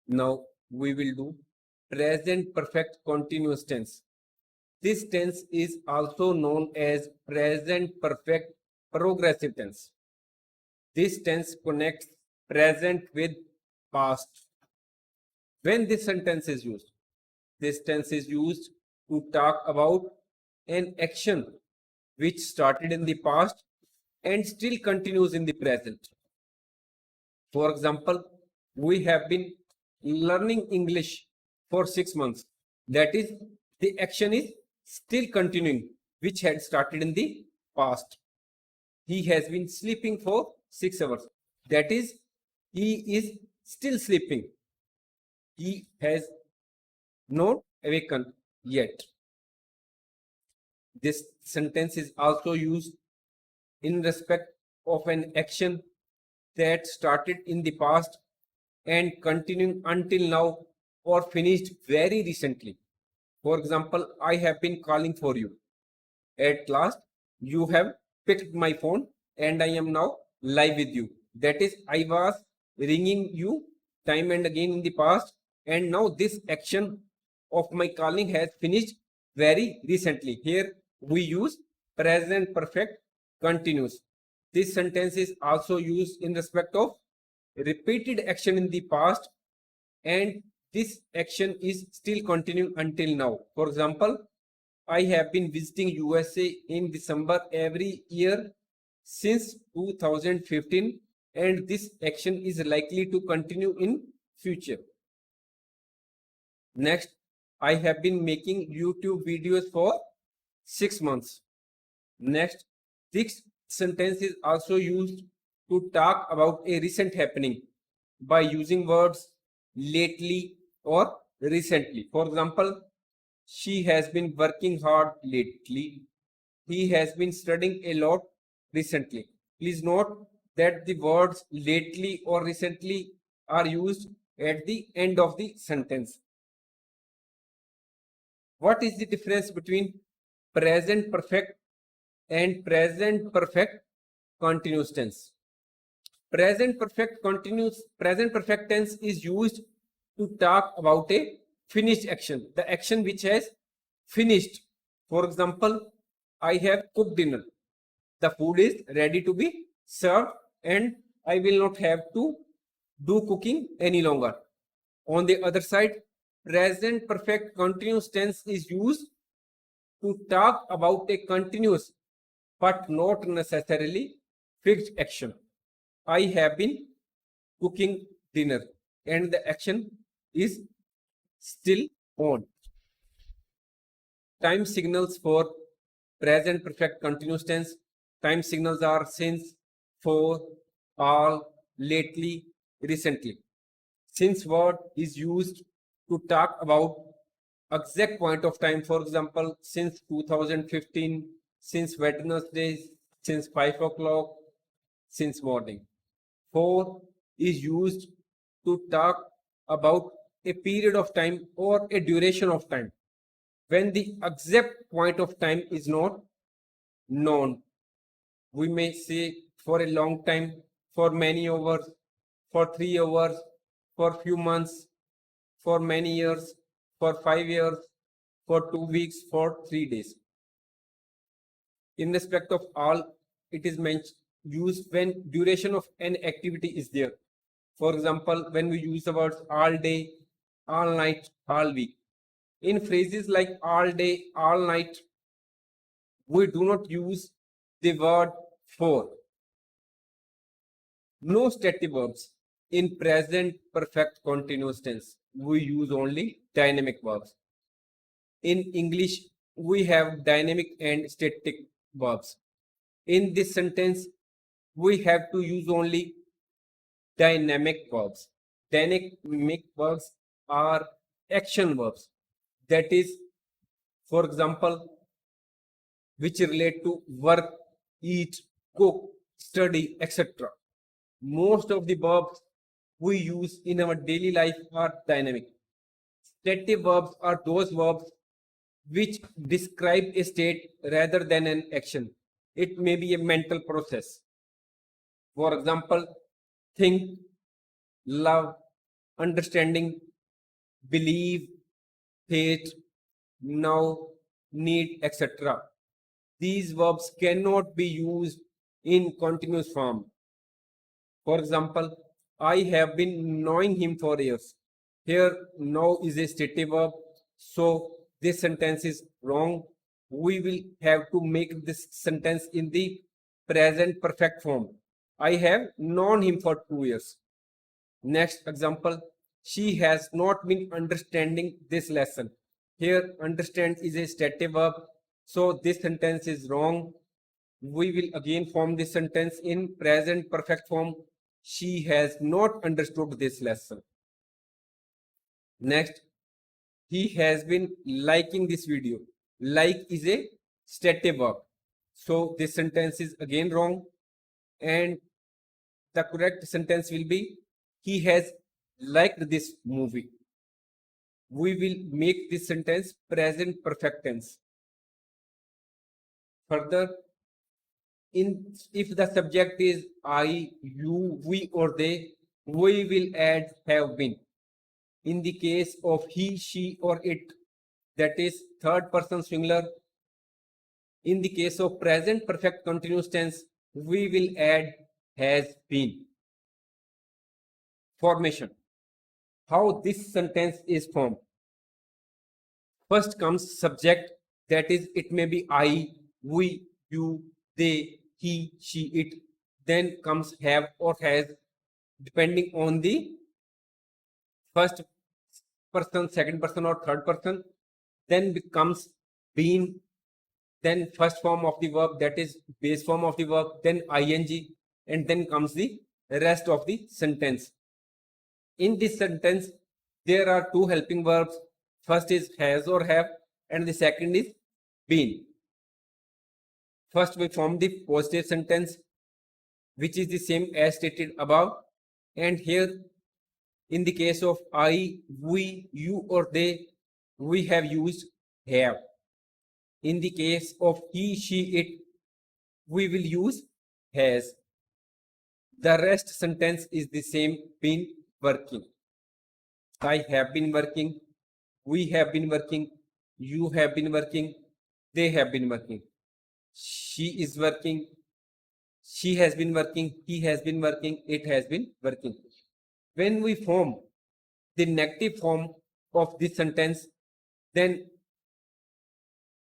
Now we will do present perfect continuous tense. This tense is also known as present perfect progressive tense. This tense connects present with past. When this sentence is used, this tense is used to talk about an action which started in the past and still continues in the present. For example, we have been learning English for 6 months. That is, the action is still continuing, which had started in the past. He has been sleeping for 6 hours. That is, he is still sleeping. He has not awakened yet. This sentence is also used in respect of an action that started in the past and continuing until now or finished very recently. For example, I have been calling for you. At last, you have picked my phone and I am now live with you. That is, I was ringing you time and again in the past, and now this action of my calling has finished very recently. Here we use present perfect continuous. This sentence is also used in respect of repeated action in the past, and this action is still continuing until now. For example, I have been visiting USA in December every year since 2015, and this action is likely to continue in future. Next, I have been making YouTube videos for 6 months. Next, this sentence is also used to talk about a recent happening by using words lately or recently. For example, she has been working hard lately. He has been studying a lot recently. Please note that the words lately or recently are used at the end of the sentence. What is the difference between present perfect and present perfect continuous tense? Present perfect tense is used to talk about a finished action, the action which has finished. For example, I have cooked dinner. The food is ready to be served and I will not have to do cooking any longer. On the other side, present perfect continuous tense is used to talk about a continuous but not necessarily fixed action. I have been cooking dinner and the action is still on. Time signals for present perfect continuous tense. Time signals are since, for, all, lately, recently. Since word is used to talk about exact point of time. For example, since 2015, since Wednesday, since 5 o'clock, since morning. For is used to talk about a period of time or a duration of time when the exact point of time is not known. We may say for a long time, for many hours, for 3 hours, for few months, for many years, for 5 years, for 2 weeks, for 3 days. In respect of all, it is used when duration of an activity is there. For example, when we use the words all day, all night, all week. In phrases like all day, all night, we do not use the word for. No static verbs. In present perfect continuous tense, we use only dynamic verbs. In English, we have dynamic and static verbs. In this sentence, we have to use only dynamic verbs. Dynamic verbs are action verbs. That is, for example, which relate to work, eat, cook, study, etc. Most of the verbs we use in our daily life are dynamic. Static verbs are those verbs which describe a state rather than an action. It may be a mental process. For example, think, love, understanding, believe, hate, now, need, etc. These verbs cannot be used in continuous form. For example, I have been knowing him for years. Here, now is a stative verb, so this sentence is wrong. We will have to make this sentence in the present perfect form. I have known him for 2 years. Next example, she has not been understanding this lesson. Here, understand is a stative verb, so this sentence is wrong. We will again form this sentence in present perfect form. She has not understood this lesson. Next, he has been liking this video. Like is a stative verb. So this sentence is again wrong. And the correct sentence will be he has liked this movie. We will make this sentence present perfect tense. Further, if the subject is I, you, we or they, we will add have been. In the case of he, she or it, that is third person singular. In the case of present perfect continuous tense, we will add has been. Formation. How this sentence is formed. First comes subject, that is it may be I, we, you, they, he, she, it. Then comes have or has, depending on the first person, second person or third person. Then becomes been, then first form of the verb, that is base form of the verb, then ing, and then comes the rest of the sentence. In this sentence, there are two helping verbs. First is has or have, and the second is been. First, we form the positive sentence, which is the same as stated above. And here, in the case of I, we, you, or they, we have used have. In the case of he, she, it, we will use has. The rest sentence is the same, been working. I have been working, we have been working, you have been working, they have been working. She is working, she has been working, he has been working, it has been working. When we form the negative form of this sentence, then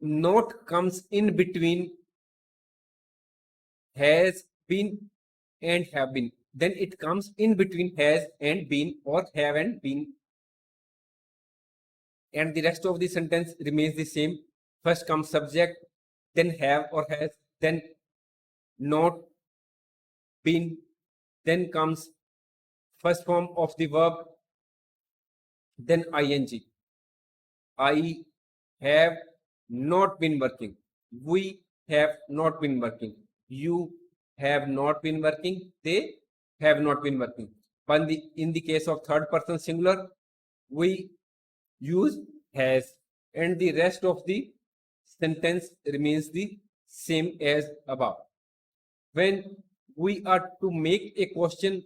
not comes in between has been and have been. Then it comes in between has and been or have and been. And the rest of the sentence remains the same. First comes subject, then have or has, then not been, then comes first form of the verb, then ing. I have not been working. We have not been working. You have not been working. They have not been working. But in the case of third person singular, we use has, and the rest of the sentence remains the same as above. When we are to make a question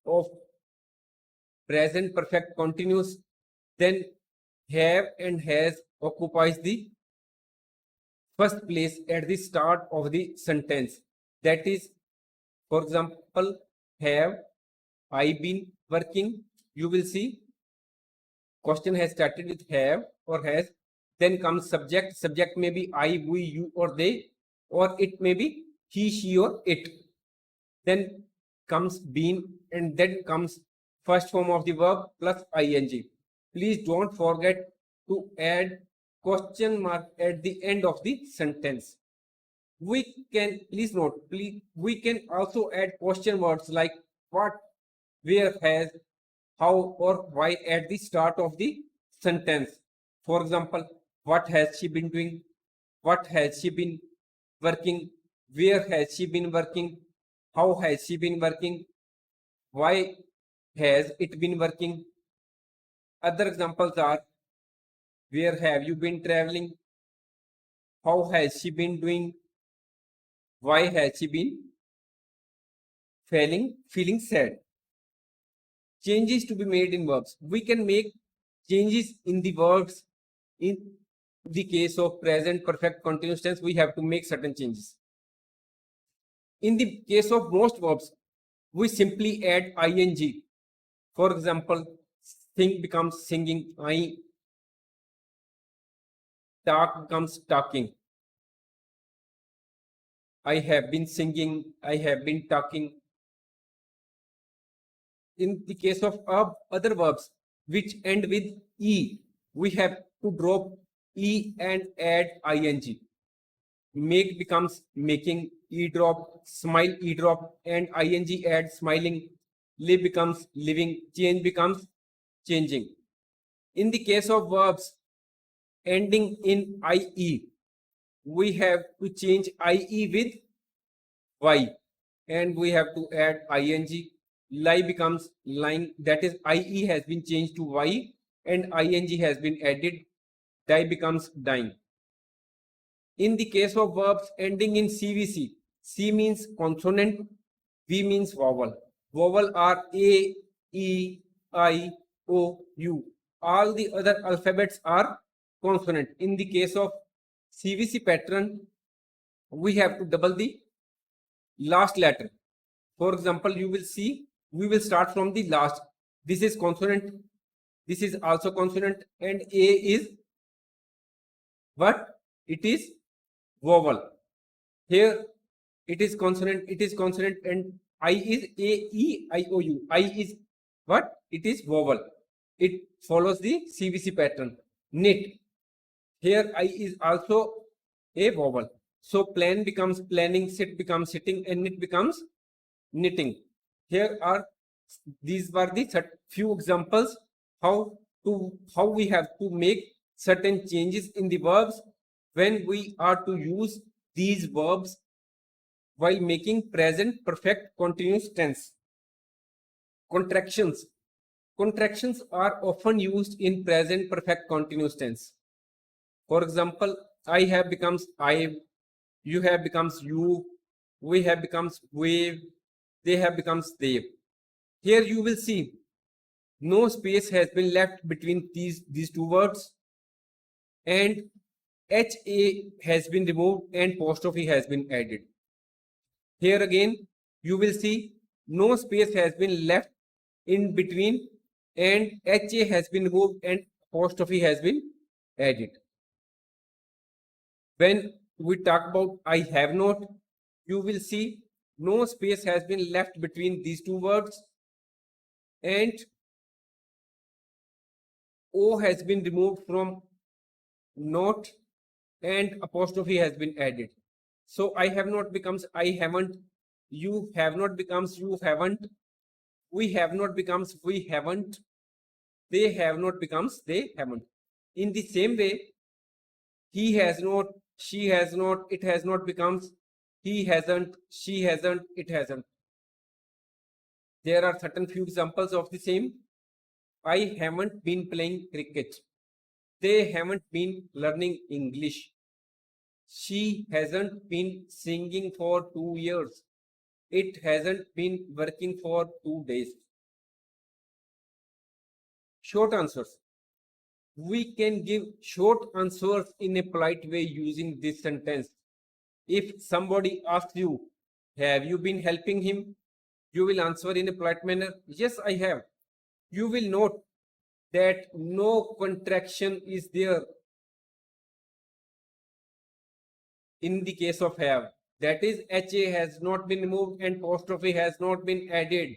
of present perfect continuous, then have and has occupies the first place at the start of the sentence. That is, for example, have I been working? You will see question has started with have or has, then comes subject. Subject may be I, we, you, or they, or it may be he, she, or it. Then comes been, and then comes first form of the verb plus ing. Please don't forget to add question mark at the end of the sentence. We can, please note, we can also add question words like what, where, has, how, or why at the start of the sentence. For example, what has she been doing? What has she been working? Where has she been working? How has she been working? Why has it been working? Other examples are where have you been traveling? How has she been doing? Why has she been feeling sad? changes to be made in verbs. We can make changes in the verbs. In the case of present perfect continuous tense, we have to make certain changes. In the case of most verbs, we simply add ing. For example, sing becomes singing, talk becomes talking. I have been singing, I have been talking. In the case of other verbs which end with e, we have to drop e and add ing. Make becomes making, e drop, smile, e drop, and ing add smiling. Live becomes living, change becomes changing. In the case of verbs ending in ie, we have to change ie with y, and we have to add ing. Lie becomes lying, that is ie has been changed to y and ing has been added. Die becomes dying. In the case of verbs ending in cvc, c means consonant, v means vowel. Vowel are a, e, I, o, u. All the other alphabets are consonant. In the case of cvc pattern, we have to double the last letter. For example, you will see we will start from the last. This is consonant, this is also consonant, and a is what? It is vowel. Here it is consonant, and I is a, e, I, o, u. I is what? It is vowel. It follows the cvc pattern. Knit, here I is also a vowel. So plan becomes planning, sit becomes sitting, and knit becomes knitting. Here are these were the few examples how we have to make certain changes in the verbs when we are to use these verbs while making present perfect continuous tense. Contractions. Contractions are often used in present perfect continuous tense. For example, I have becomes I, you have becomes you, we have becomes we, they have becomes they. Here you will see no space has been left between these two words, and HA has been removed and apostrophe has been added. Here again you will see no space has been left in between, and HA has been removed and apostrophe has been added. When we talk about I have not, you will see no space has been left between these two words, and O has been removed from not, and apostrophe has been added. So I have not becomes I haven't, you have not becomes you haven't, we have not becomes we haven't, they have not becomes they haven't. In the same way, he has not, she has not, it has not becomes he hasn't, she hasn't, it hasn't. There are certain few examples of the same. I haven't been playing cricket. They haven't been learning English. She hasn't been singing for 2 years. It hasn't been working for 2 days. Short answers. We can give short answers in a polite way using this sentence. If somebody asks you, have you been helping him? You will answer in a polite manner, yes, I have. You will note that no contraction is there in the case of have. That is, HA has not been removed and apostrophe has not been added.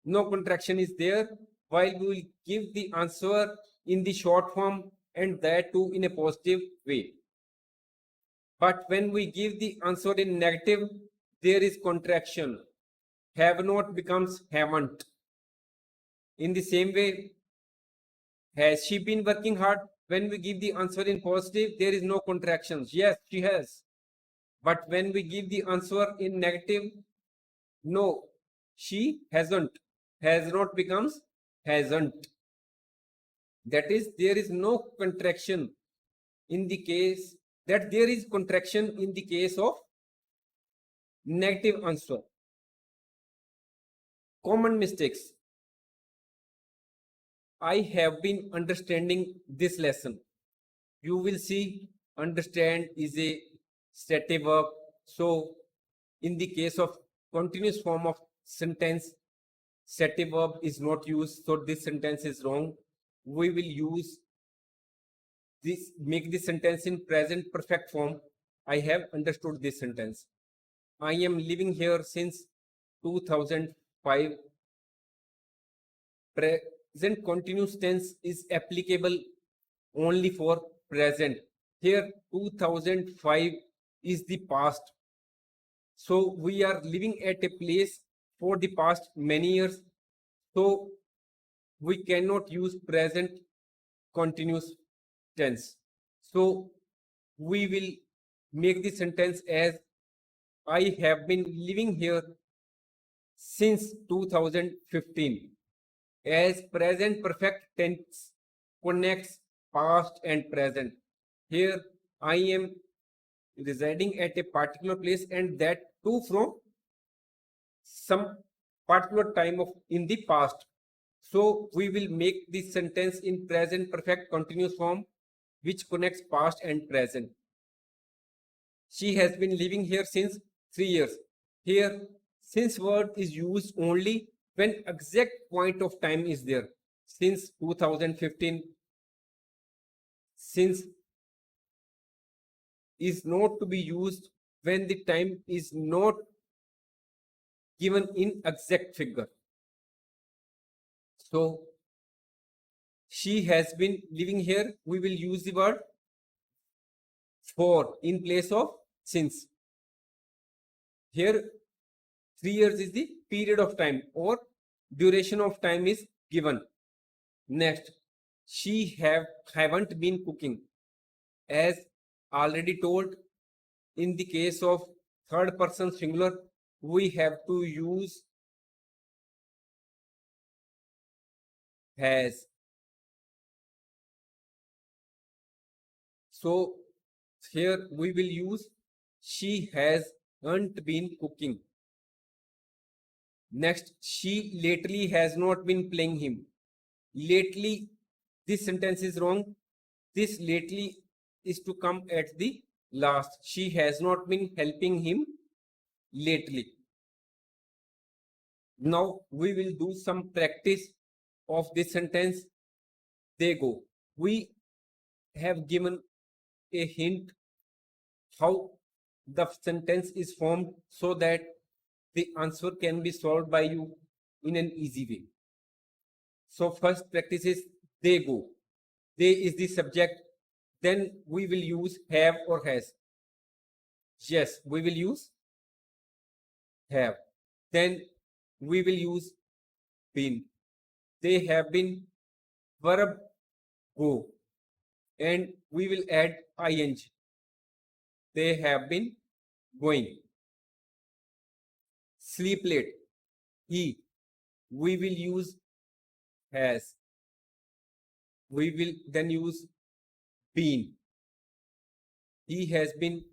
No contraction is there, while we will give the answer in the short form, and that too in a positive way. But when we give the answer in negative, there is contraction. Have not becomes haven't. In the same way, has she been working hard? When we give the answer in positive, there is no contractions. Yes, she has. But when we give the answer in negative, no, she hasn't. Has not becomes hasn't. That is, there is no contraction in the case that there is contraction in the case of negative answer. Common mistakes. I have been understanding this lesson. You will see understand is a stative verb. So in the case of continuous form of sentence, stative verb is not used. So this sentence is wrong. We will use this, make this sentence in present perfect form. I have understood this sentence. I am living here since 2005. Present continuous tense is applicable only for present. Here 2005 is the past. So we are living at a place for the past many years. So we cannot use present continuous tense. So we will make the sentence as I have been living here since 2015. As present perfect tense connects past and present. Here I am residing at a particular place and that too from some particular time of in the past. So we will make this sentence in present perfect continuous form which connects past and present. She has been living here since 3 years. Here since word is used only when exact point of time is there. Since 2015, since is not to be used when the time is not given in exact figure. So she has been living here. We will use the word for in place of since. Here 3 years is the period of time or duration of time is given. Next, she haven't been cooking. As already told, in the case of third person singular, we have to use has. So here we will use she hasn't been cooking. Next, she lately has not been playing him. Lately, this sentence is wrong. This lately is to come at the last. She has not been helping him lately. Now we will do some practice of this sentence. They go. We have given a hint how the sentence is formed so that the answer can be solved by you in an easy way. So first practice is they go. They is the subject. Then we will use have or has. Yes, we will use have. Then we will use been. They have been verb go. And we will add ing. They have been going. Sleep late. He. We will use has. We will then use been. He has been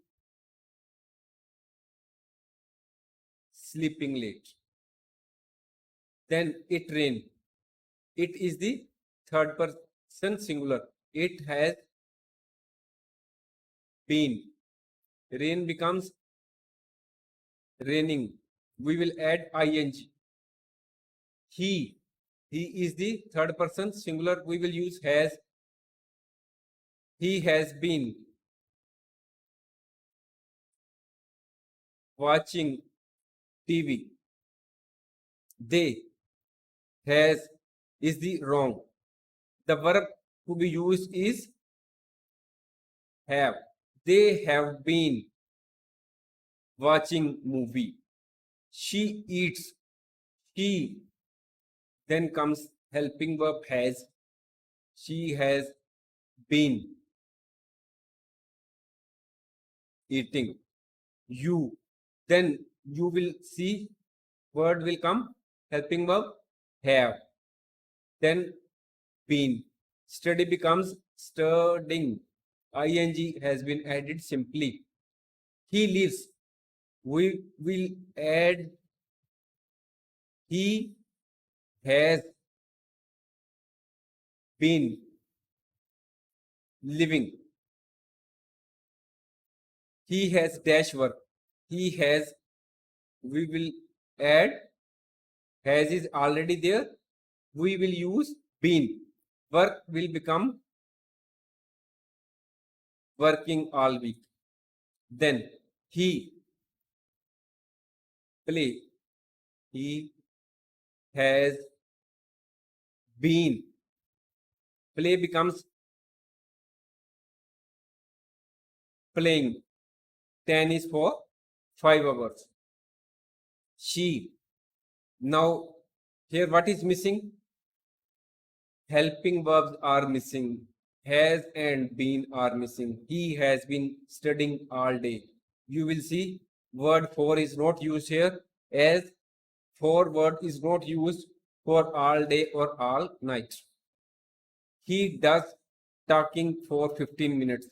sleeping late. Then it rain. It is the third person singular. It has been. Rain becomes raining. We will add ing. He is the third person singular. We will use has. He has been watching TV. They has is the wrong. The verb to be used is have. They have been watching movie. She eats. She then comes helping verb has. She has been eating. You. Then you will see word will come helping verb have. Then been. Study becomes studying. Ing has been added simply. He lives. We will add he has been living. He has dash work. He has, we will add, has is already there. We will use been. Work will become working all week. Then he play. He has been. Play becomes playing. 10 is for 5 hours. She. Now, here what is missing? Helping verbs are missing. Has and been are missing. He has been studying all day. You will see word for is not used here, as for word is not used for all day or all night. He does talking for 15 minutes.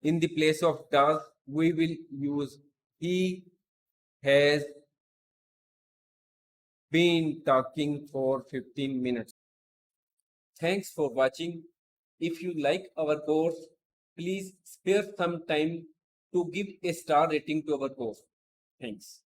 In the place of does, we will use he has been talking for 15 minutes. Thanks for watching. If you like our course, please spare some time to give a star rating to our course. Thanks.